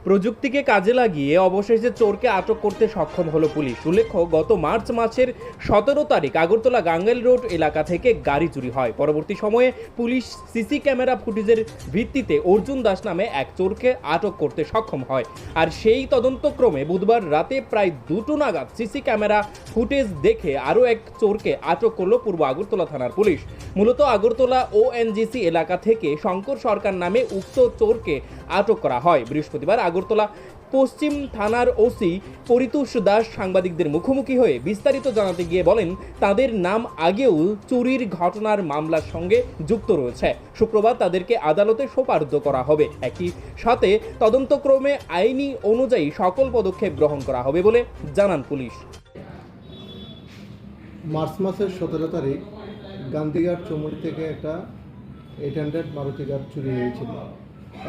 প্রযুক্তিকে কাজে লাগিয়ে অবশেষে চোরকে আটক করতে সক্ষম হলো পুলিশ। উল্লেখ্য, গত মার্চ মাসের 17 তারিখ আগরতলা গাঙ্গেল রোড এলাকা থেকে গাড়ি চুরি হয়। পরবর্তী সময়ে পুলিশ সিসি ক্যামেরা ফুটেজের ভিত্তিতে অর্জুন দাস নামে এক চোরকে আটক করতে সক্ষম হয়। আর সেই তদন্তক্রমে বুধবার রাতে প্রায় 2টো নাগাদ সিসি ক্যামেরা ফুটেজ দেখে আরও এক চোরকে আটক করল পূর্ব আগরতলা থানার পুলিশ। মূলত আগরতলা ওএনজিসি এলাকা থেকে শঙ্কর সরকার নামে উক্ত চোরকে আটক করা হয়। বৃহস্পতিবার আগরতলা পশ্চিম থানার ওসি পরিতোষ দাস সাংবাদিকদের মুখোমুখি হয়ে বিস্তারিত জানাতে গিয়ে বলেন, তাদের নাম আগেও চুরির ঘটনার মামলার সঙ্গে যুক্ত রয়েছে। শুক্রবার তাদেরকে আদালতে সোপর্দ করা হবে। একই সাথে তদন্তক্রমে আইনি অনুযায়ী সকল পদক্ষেপ গ্রহণ করা হবে বলে জানান পুলিশ। মার্চ মাসের 17 তারিখ গান্ধীঘাট চৌমুড়ি থেকে একটা 800 মারুতি কার চুরি হয়েছিল।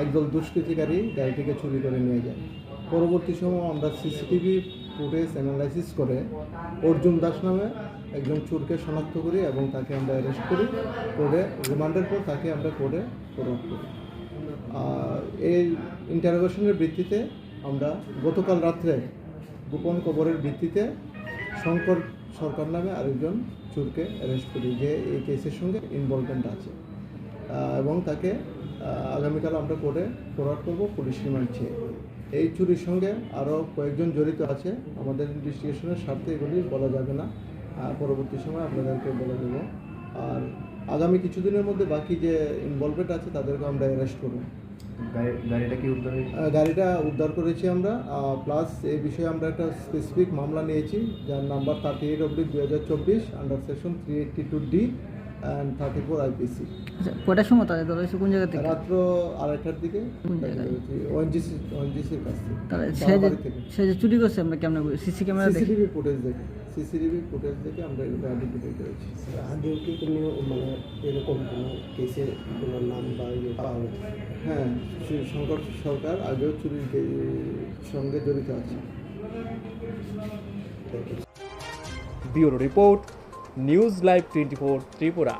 একদল দুষ্কৃতিকারী গাড়িটিকে চুরি করে নিয়ে যায়। পরবর্তী সময় আমরা সিসিটিভি ফুটেজ অ্যানালাইসিস করে অর্জুন দাস নামে একজন চোরকে শনাক্ত করি এবং তাকে আমরা অ্যারেস্ট করি। করে রিমান্ডের পর তাকে আমরা কোর্টে ফরওয়ার্ড করি। এই ইন্টারোগেশনের ভিত্তিতে আমরা গতকাল রাত্রে গোপন খবরের ভিত্তিতে শঙ্কর সরকার নামে আরেকজন চোরকে অ্যারেস্ট করি, যে এই কেসের সঙ্গে ইনভলভমেন্ট আছে, এবং তাকে আগামীকাল আমরা কোর্টে ফরওয়ার্ড করব পুলিশ রিমান্ড চেয়ে। এই চুরির সঙ্গে আরও কয়েকজন জড়িত আছে। আমাদের ইনভেস্টিগেশনের স্বার্থে এগুলি বলা যাবে না, পরবর্তী সময় আপনাদেরকে বলে দেব। আর আগামী কিছুদিনের মধ্যে বাকি যে ইনভলভমেন্ট আছে তাদেরকে আমরা অ্যারেস্ট করব। গাড়িটা কি উদ্ধার হয়েছে? গাড়িটা উদ্ধার করেছি আমরা, প্লাস এই বিষয়ে আমরা একটা স্পেসিফিক মামলা নিয়েছি, যার number 38/2024 under section 382D and 34 IPC। আচ্ছা, কয়টার সময় তাদের ধরা হয়েছে? কোন জায়গা থেকে? রাত্র 2:30টার দিকে। কোন জায়গায়? ওএনজিসির কাছ থেকে। তাহলে বাড়ি থেকে সে যে চুরি করছে আমরা কেমন সিসি ক্যামেরা দেখে? সিসিটিভি ফুটেজ দেখে আমরা এগুলো আইডেন্টিফাই করেছি। আগেও কি কোনো মানে এরকম কোনো কেসে কোনো নাম বা ইয়ে পাওয়া হয়েছে? হ্যাঁ, শঙ্কর সরকার আগেও চুরির সঙ্গে জড়িত আছে। Bureau report, news live 24 Tripura.